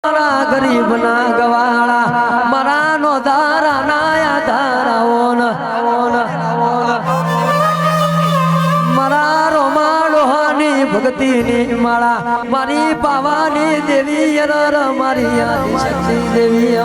મારા ગરીબ ના ગવાળા મારા નો ધારા નાયા ધારાઓ મારા રોમાડો હાની ભક્તિ ની માળા મારી પાવાની દેવી મારી આદિ શક્તિ દેવી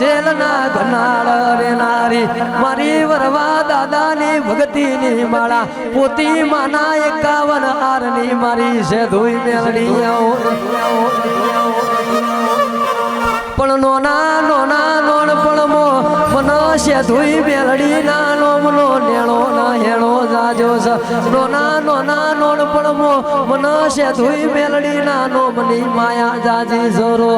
જેલ ના ઘનાળ રે નારી મારી વરવા દાદા ની ભક્તિ ની માળા પોતી માના 51 હાર ની મારી છે ધોઈ મેલડી પણ નોના નોન પણ મનો છે ધોઈ મેલડી નાનો મનો નેણો ના હેણો જાજો નોના નોન પણ મનો છે ધોઈ મેલડી નાનો મની માયા જાજી જોરો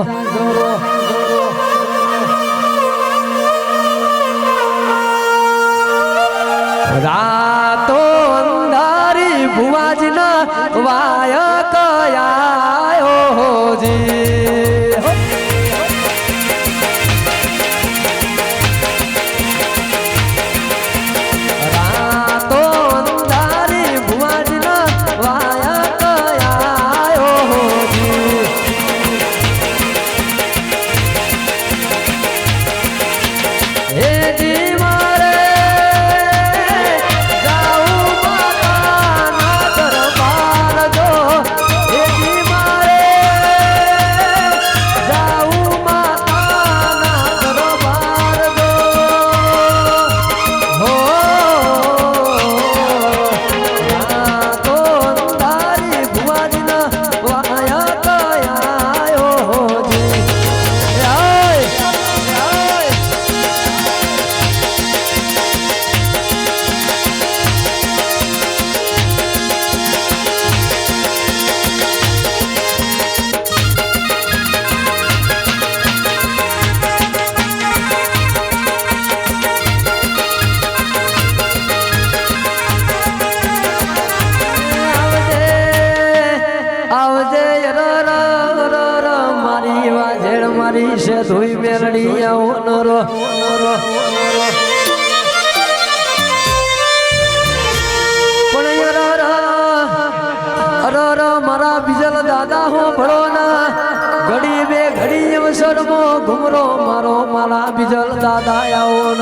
રાતો અંધારી ભુવાજી ના વાય કયાયો જી રાતો અંધારી ભુવાજી ના વાય કયાયો જી હે જી મારી છે ધોઈ મેલડી નરો પણ મારા બીજલ દાદા હો ભળો ના ઘડી બે ઘડી અવસરમો ઘુમરો મારો મારા બીજલ દાદા આવો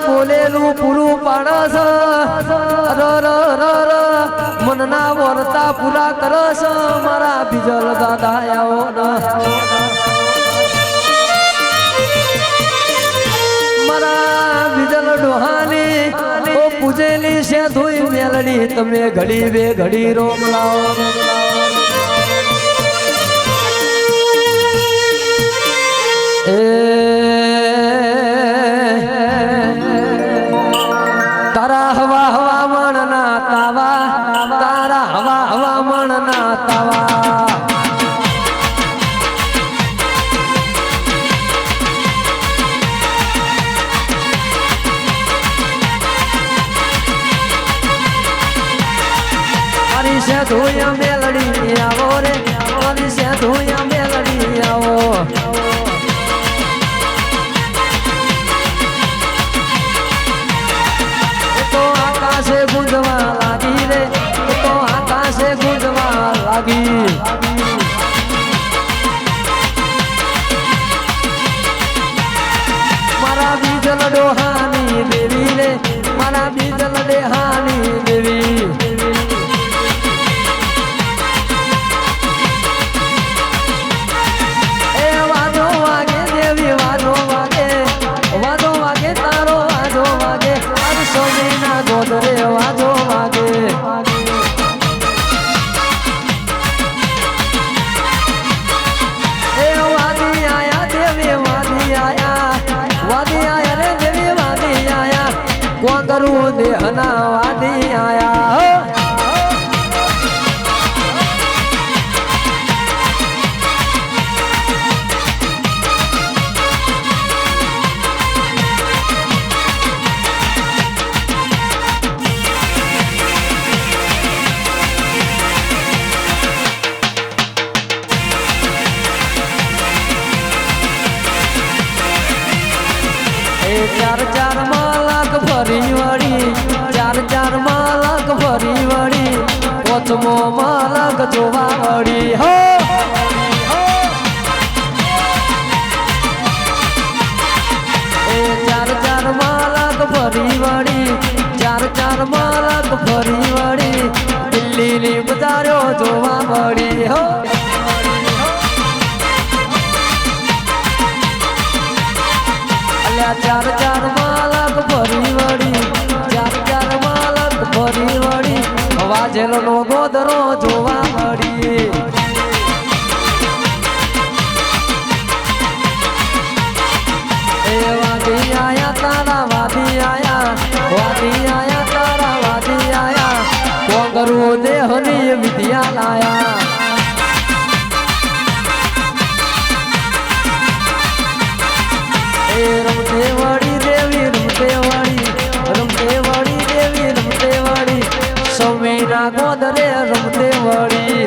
બોલેલું પૂરું પાડસ મનના વર્તા પૂરા કરસ મારા બીજલ દાદા આવો મારા બીજલ ડોહાની ઓ પૂજેલી છે ધોઈ મેલડી તમે ઘડી બે ઘડી રોમ લાવો તારા હવા હવામણ ના તાવા તારા હવા હવામણ ના તાવા મારી છે ધોયા મેલડી આવો રે મારી છે ધોયા મેલડી આવો આકાશે ગુંજવા લાગી રે તો આકાશે ગુંજવા લાગી મારા બીજલ ડોહાની દેવી રે મારા બીજલ ડેહાની દેવી એ વાજો વાગે દેવી વાજો વાગે તારો વાજો વાગે સોનેના ગોદરે વાજો વાગે એ વાદી આયા દેવી વાદી આયા રે દેવી વાદી આયા કોણ કરું દેહના વાદી આયા ચાર ચાર માલક ફરી વળી ચાર ચાર માલક ફરી વળી પોચમો માલક જોવા વળી હો ચાર ચાર માલક ફરી વળી ચાર ચાર માલક ફરી વળી દિલ્હીની બજારો જોવા મળી હો ચાર ચાર માલક ફરી વળી ચાર ચાર માલક ફરી વળી વાજેલો નો ગોદરો જોવા મળી વાદી આયા તારા વાદી આયા તારા વાદી આયા કોંગરુ દેહની વિદ્યા લાયા રમતે વાળી દેવી રમતે વાળી દેવી રમતે વાળી સમીના ગોદરે રમતે વાળી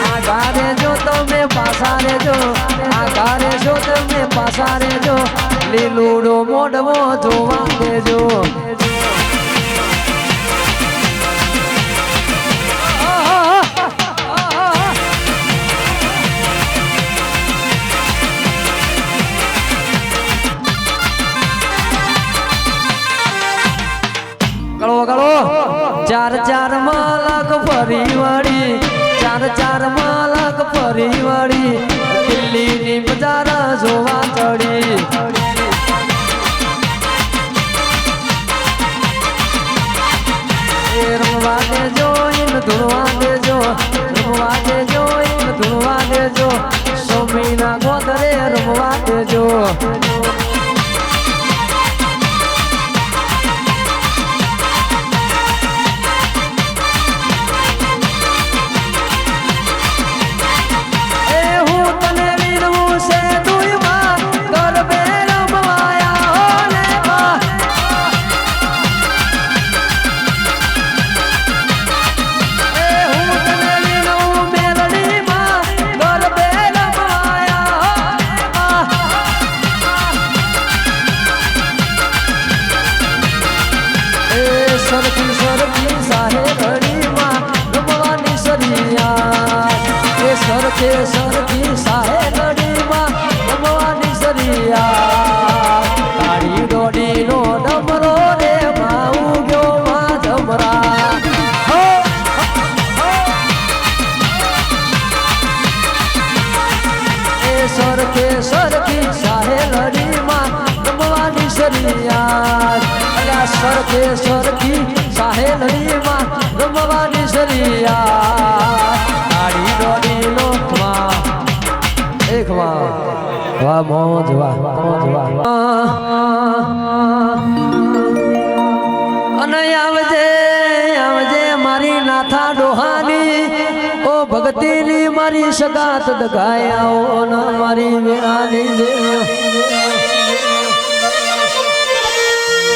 આગારે જો તમે પાસા રેજો આગારે જો તમે પાસા રેજો લીલુડો મોઢવો જોવા દેજો ચાર ચાર માલક ફરી વળી ચાર ચાર માલક ફરી વળી દિલ્હીની બજાર જોવા ચડી રમવા દેજો ઇન ધૂળવા દેજો રમવા દેજો ઇન ધૂળવા દેજો સમીના ગોદરે રમવા દેજો સરખી સરખી સાહેબડીમાં રમવાની સરિયા એ સરખે સરખી સાહેબડીમાં રમવાની સરિયા તાળી દોડીનો ડમરો રે માઉ ગયો માં જમરા એ સરખે સરખી સાહેબડીમાં રમવાની સરિયા સરખે સરખી સાહેલડીમાં રમવાની સરિયા તાળી દોડી લોકમાં એક વાહ મોજ વાહ અને આવજે આવજે મારી નાથા ડોહાની ઓ ભક્તિની મારી સગાત દગાયા ઓ મારી વેળાની દેવ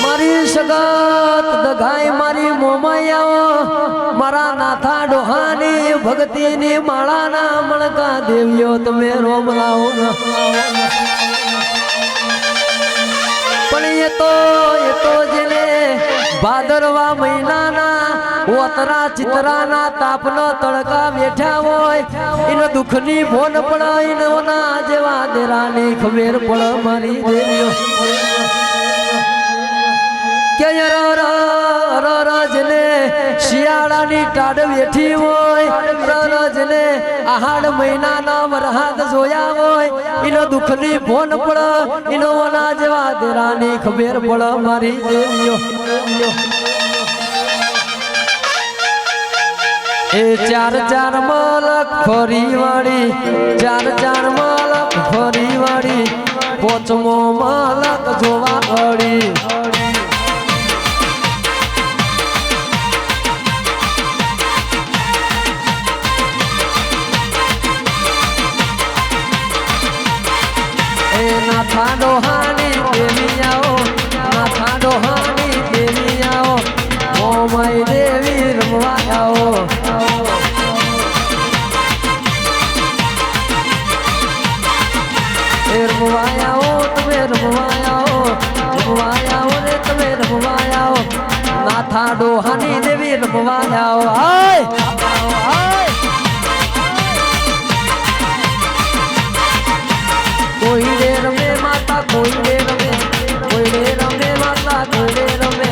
મારી સગાત દગાઈ મારી મોમાયાઓ મારા નાથા ડોહાની ભક્તિની માળાના મણકા દેવીઓ તમે રોમ લાવો પણ એ તો જેને ભાદરવા મહિનાના ઓતરા ચિત્રાના તાપનો તડકા બેઠા હોય એનો દુઃખની ભોન પણ એનોના જેવા દેરાની ખબર પણ મારી દેવીઓ રજને શિયાળાની ટાઢ બેઠી હોય રજને આહાડ મહિનાના વરહાદ જોયા હોય એનો દુઃખની ભોન પડ એનો ઓના જેવા દેરાની ખબર પડ મારી દેવીઓ એ ચાર ચાર માલક ફરી વાળી ચાર ચાર માલક ફરી વાળી પોચમો માલક જોવા પડી નાથા ડોહાની દેવીયાઓ નાથા ડોહાની દેવીયાઓ મોમાઈ દેવી રમવા આવો રમવા આવો હાય કોઈ રે રમે માતા કોઈ રે રમે માતા કોઈ રે રમે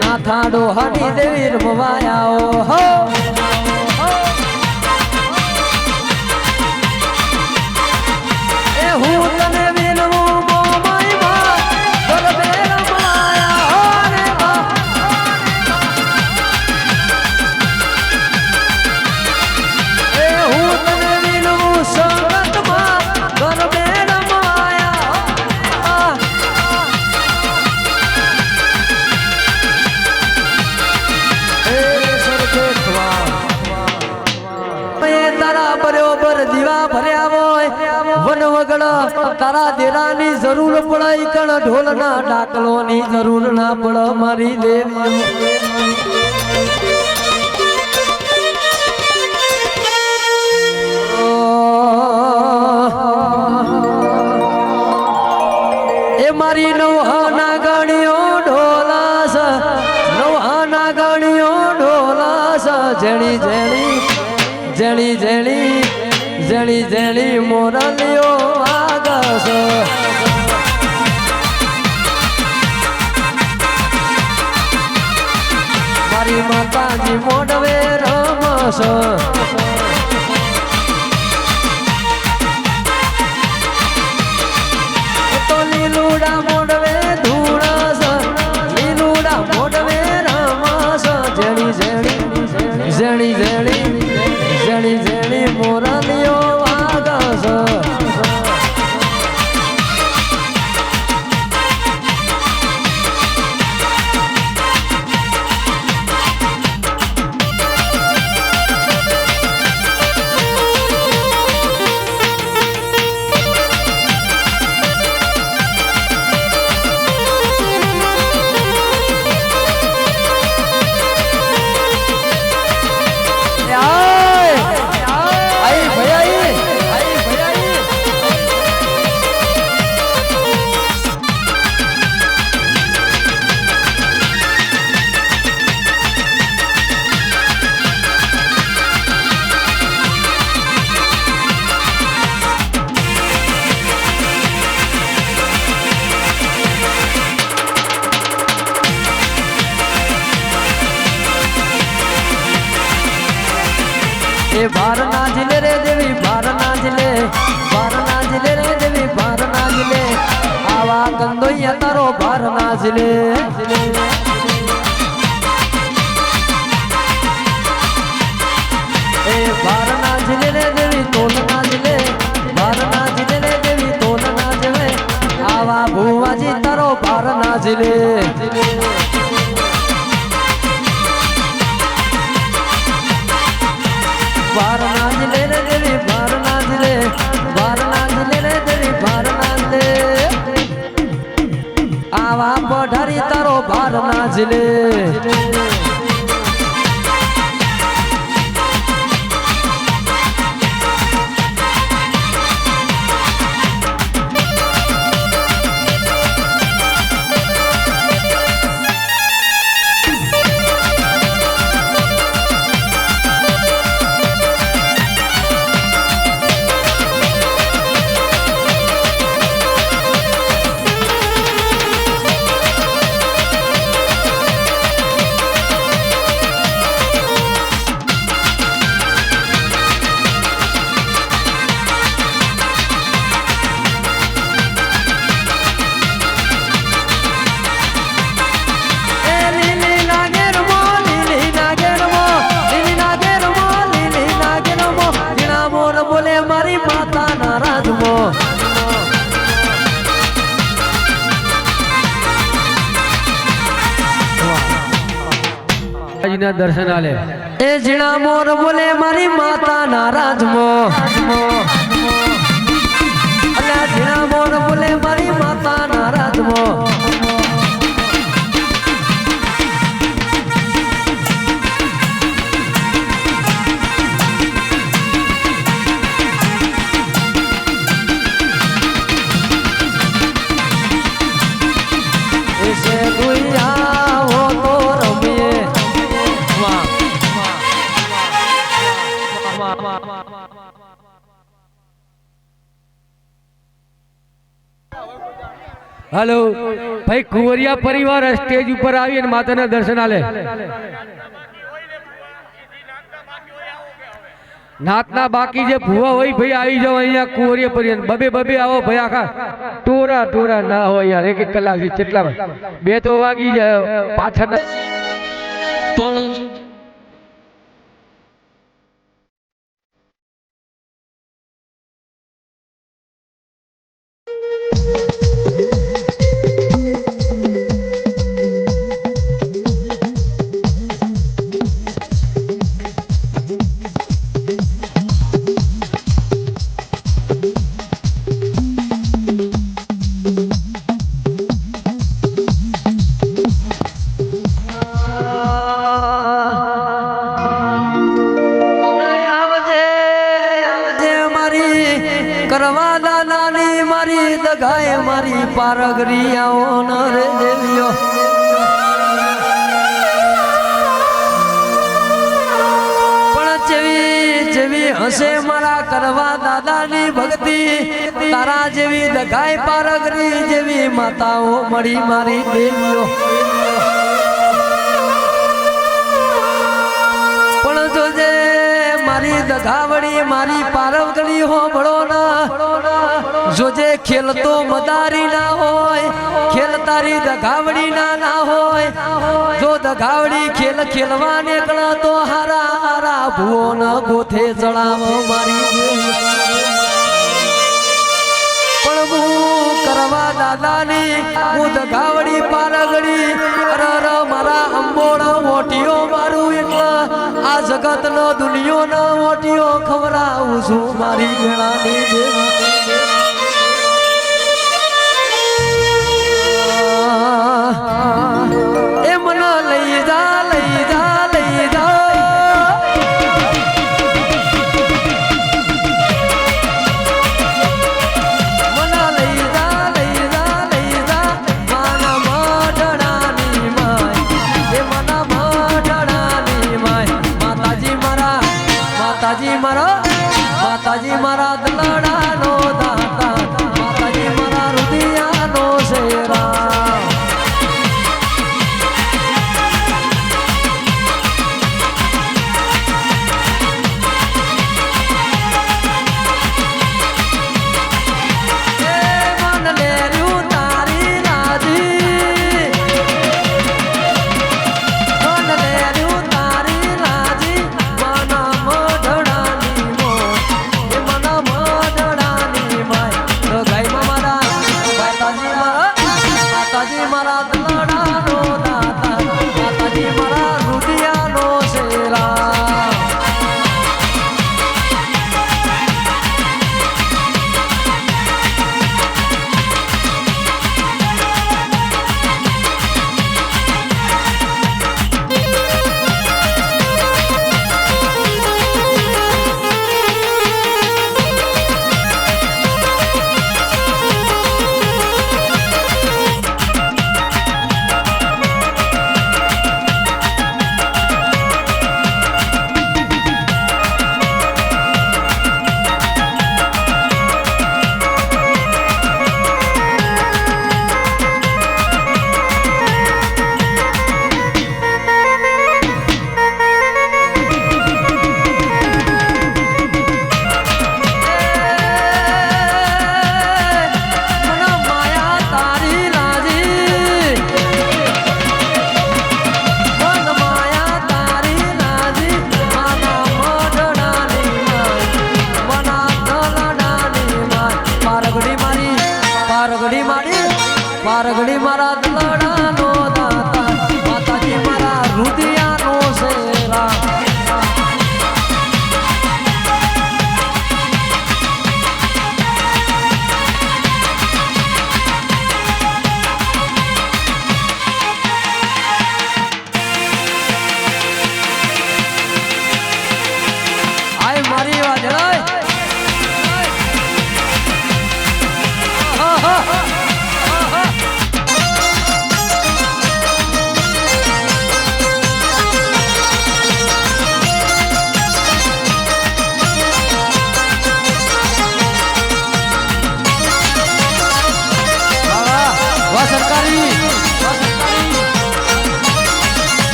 ના થાડો હરી દેવી રમવા આવો હો હું તને વિનવું મોમાઈ માં ગરબે રમાયા હો રે બા એ હું તને વિનવું સંગત માં ગરબે રમાયા એ સરખે તારા બરોબર દીવા ભર્યા હોય વન વગડા તારા દેરાની જરૂર પડે કણ ઢોલના ડાકલોની જરૂર ના પડે મારી દેવી એ મારી નવહાના ગણીઓ ઢોલાસ નવહાના ગણીઓ ઢોલાસ જેણી જેણી જેણી જેણી જેણી જેણી મોરલીઓ આગસ મારી માતાજી મોડવે રમસ તો લીલુડા મોડવે ધૂળસ લીલુડા મોડવે રમસ જેણી જેણી જેણી જેણી જેણી જેણી મોરલીઓ આગસ એ ભાર નાચલે રે દેવી ભાર નાચલે રે દેવી ભાર નાચલે આવા કંદોયા તારો ભાર નાચલે એ ભાર નાચલે રે દેવી તોલ નાચલે ભાર નાચલે રે દેવી તોલ નાચલે આવા ભુવાજી તારો ભાર નાચલે ભાર નાચલે રે દેવી ભાર નાચલે રે દેવી ભાર નાચલે આવા પઢારી તારો ભાર નાચલે ના દર્શન આલે એ જીણા મોર બોલે મારી માતા નારાજ મો અલ્યા જીણા મોર બોલે મારી માતા નારાજ મો એસે દુનિયા હો તો રમીએ વાહ हेलो भाई कुंवरिया परिवार स्टेज ऊपर આવી અને માતાના દર્શન આલે નાતના બાકી જે ભૂવા હોય ભાઈ આવી જાવ અહીંયા કુંવરિયા પરિવાર બબે બબે આવો ભાઈ આખા ટોરા ટોરા ના હોય યાર એક એક કલાક કેટલા બે તો વાગી જાય પાછળ કરવા દાદાની મારી દગાએ મારી પારગરિયાઓ ન રે દેવીઓ પણ જેવી જેવી હશે મારા કરવા દાદાની ભક્તિ તારા જેવી દગાએ પારગરી જેવી માતાઓ મળી મારી દેવીઓ પણ જોજે મારી દગાવડી મારી પારવગડી હોબળો ના જોજે ખેલ તો મદારી ના હોય ખેલ તારી દગાવડી ના હોય જો દગાવડી ખેલ ખેલવા નીકળે તો હારા હારા ભૂવો ન ગોથે ચડાવ મારી પણ હું કરવા દાદાની હું દગાવડી પારગડી અરર મારા અંબોડા મોટીઓ મારું એટલા આ જગત નો દુનિયો નો મોટીઓ ખવડાવું છું મારી વેળાની એ મને લઈ જા લઈ જા લઈ જા માતાજી મારા દલડાનો દાતા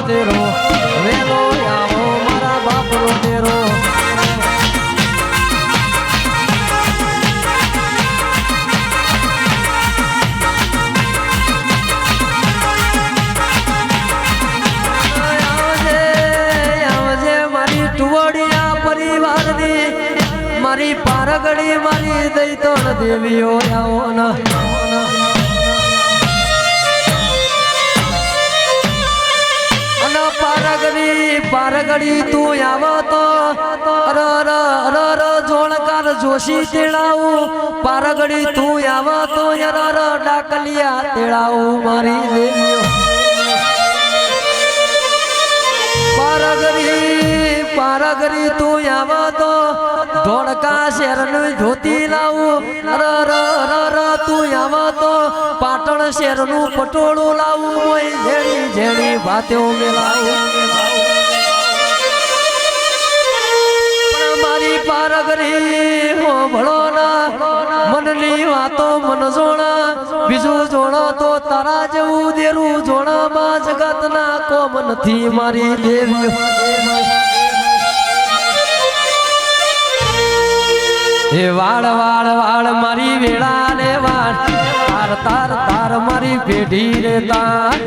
તેરો વેલો આવો મારા બાપનો તેરો મારી પારગડી મારી દઈ તો દેવીઓ આવો ના અને પારગડી તું આવો તો જોણકાર જોશી તેડાવું પારગડી તું આવો તો ડાકલિયા તેડાવું મારી દેવીઓ પારગરી તું આવો તો ધોળકા શહેરનું ધોતી લાવું તું આવો તો પાટણ શહેરનું પટોળું લાવું હોય જેણી જેણી ભાત્યો મેલાવું મારી પારગરી હો ભળો ના મનની વાતો મન જોણા બીજું જોણો તો તારા જેવું દેરું જોણામાં જગતના કોમ નથી મારી દેવી હે વાળ વાળ વાળ મારી વેળા ને વાળ તાર તાર તાર મારી પેઢી રે તાર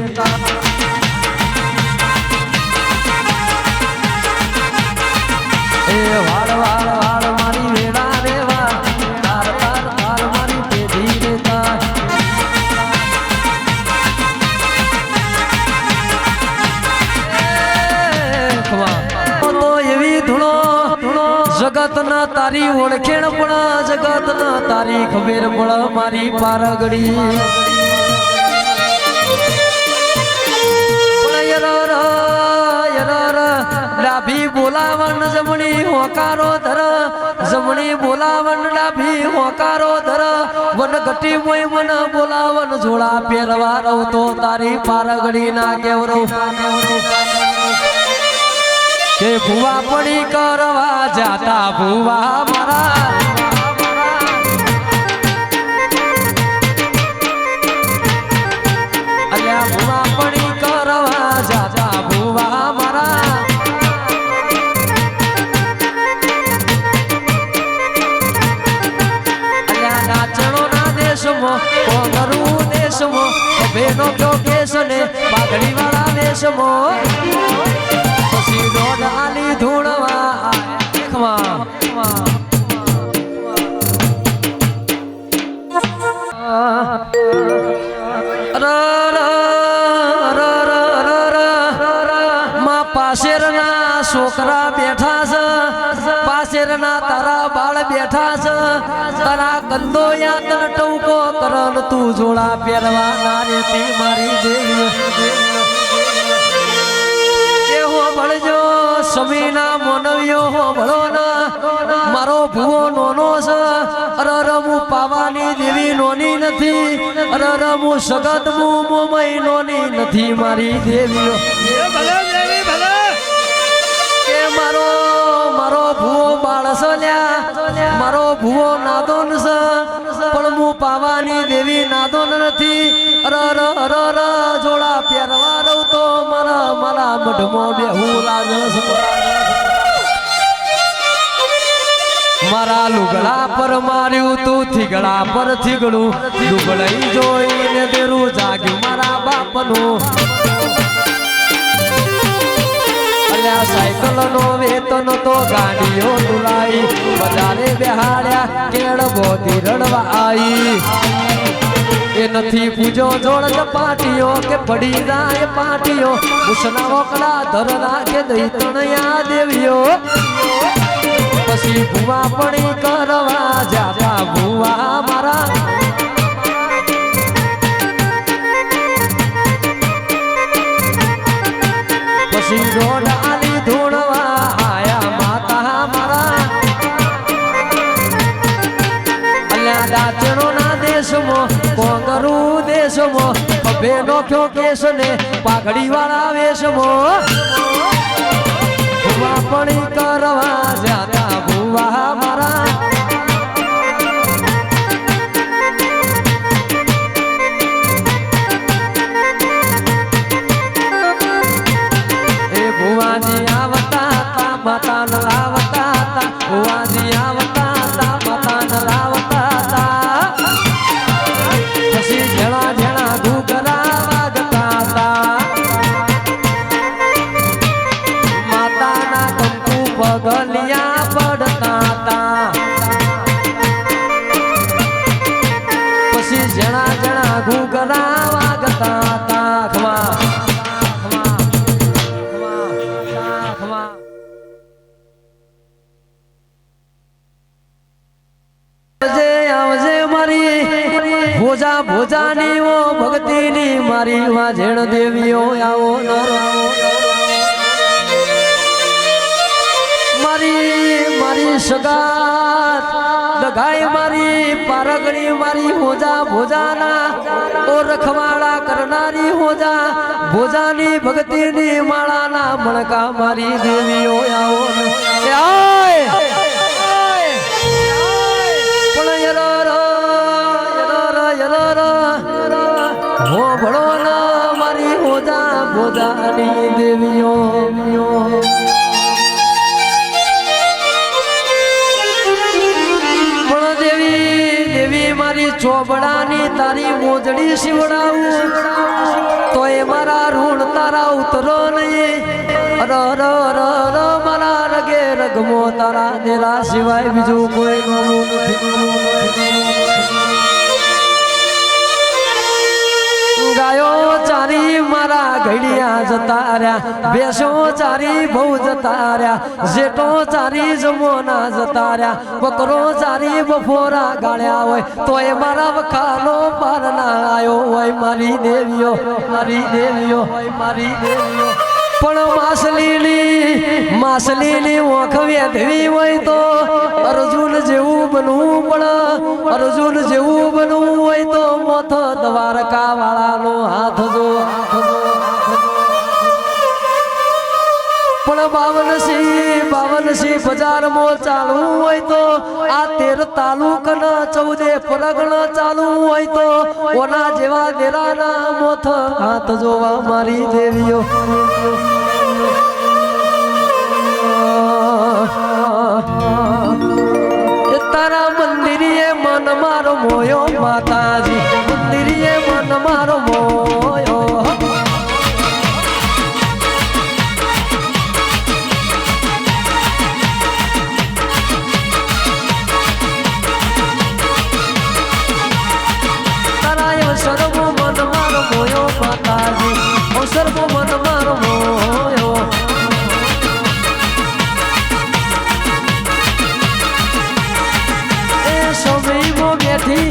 હે વાળ વાળ વાળ મારી વેળા ને વાળ તાર તાર તાર મારી પેઢી રે તાર તો એવી ધૂણો જગત ના તારી ઓળખેણ પણ જગત ના તારી ખબર પણ મારી પારગડી ડાભી બોલાવન જમણી હોકારો ધર જમણી બોલાવન ડાભી હોકારો ધર વન ઘટી મોય મન બોલાવન જોડા પહેરવા રહું તો તારી પારગડી ના કેવરો કે ભુવા પડી કરવા જાતા ભુવા મારા અલ્યા ભુવા પડી કરવા જાતા ભુવા મારા અલ્યા નાચણો ના દેશમાં કોંગરું દેશમાં બેનો કયો કેસ ને પાઘડી વાળા દેશમાં આલી ધૂણવા પાસેરના છોકરા બેઠા છે પાસેરના તારા બાળ બેઠા છે તારા ગંદો યાદ ટવકો કરન તું જોડા પહેરવા ના રેતી મારી દેવી ભળજો સમીના મોનવ્યો હો ભળો ના મારો ભૂવો નોનો છે અરરમુ પાવાની દેવી નોની નથી અરરમુ સગત મુ મોમઈ નોની નથી મારી દેવીઓ કે મારો મારો ભૂવો બાળસ લ્યા મારો ભૂવો નાદોન છે પણ મુ પાવાની દેવી નાદોન નથી અરર જોડા પહેરવા રહું તો મારા મારા મઢમાં બેહું લાગે મારા લુગડા પર માર્યું તું થીગડા પર થીગડું લુગડાઈ જોઈને દેરું જાગ્યું મારા બાપનું અલ્યા સાયકલ નો વેતન તો ગાડીઓ તુલાઈ બજારે બેહાડ્યા કેળ બોધી રડવા આવી એ નથી પૂજો જોડ પાટીઓ કે પડી જાય પાટીઓ મુસના ઓકડા ધર રાખે દઈ તણયા દેવીઓ પછી ભુવા પડી કરવા જાતા ભુવા મારા પછી રોડ આલી ધૂણવા આયા માતા મારા અલ્યા દાચણો ના દેશમાં કોંગરું દેશમાં બેનો કયો કેસ ને પાઘડી વાળા વેશમાં ભુવા પડી કરવા જાતા ભુવા મારા મારી વાજેણ દેવીઓ આવો મારી સગાત દગાય મારી પારગણી મારી હોજા ભોજાના ઓ રખવાડા કરનારી હોજા ભોજાની ભક્તિની માળાના મણકા મારી દેવીઓ આવો હો ભળો ના મારી હોજા ભોજાની દેવીઓ ચોબડાની તારી મોજડી શિવડાવું તો એ મારા ઋણ તારા ઉતરો નહીં મારા રગે રગમો તારા દેલા સિવાય બીજું કોઈ ગાયો ચારી મારા ઘડિયા જતા રહ્યા ભેસો ચારી બહુ જતા રહ્યા જેટો ચારી જમોના જતા રહ્યા બકરો ચારી બફોરા ગાળ્યા હોય તો એ મારા વખાનો પાર ના આવ્યો હોય મારી દેવીઓ પણ માસલીની ઓખ વેધવી હોય તો અર્જુન જેવું બનવું હોય તો મોથ દ્વારકા વાળાનો હાથ જો પણ 52 બજારમાં ચાલવું હોય તો આ 13 તાલુકાના 14 પરગણા ચાલવું હોય તો ઓના જેવા દેરાના મોથ હાથ જોવા મારી દેવીઓ તારા મંદિરીએ મન મારો મોયો માતાજી મંદિરીએ મન મારો મોયો તારા સર્વો મન મારો મોયો માતાજી સર્વો મન મારો મોયો સમયમાં બેઠી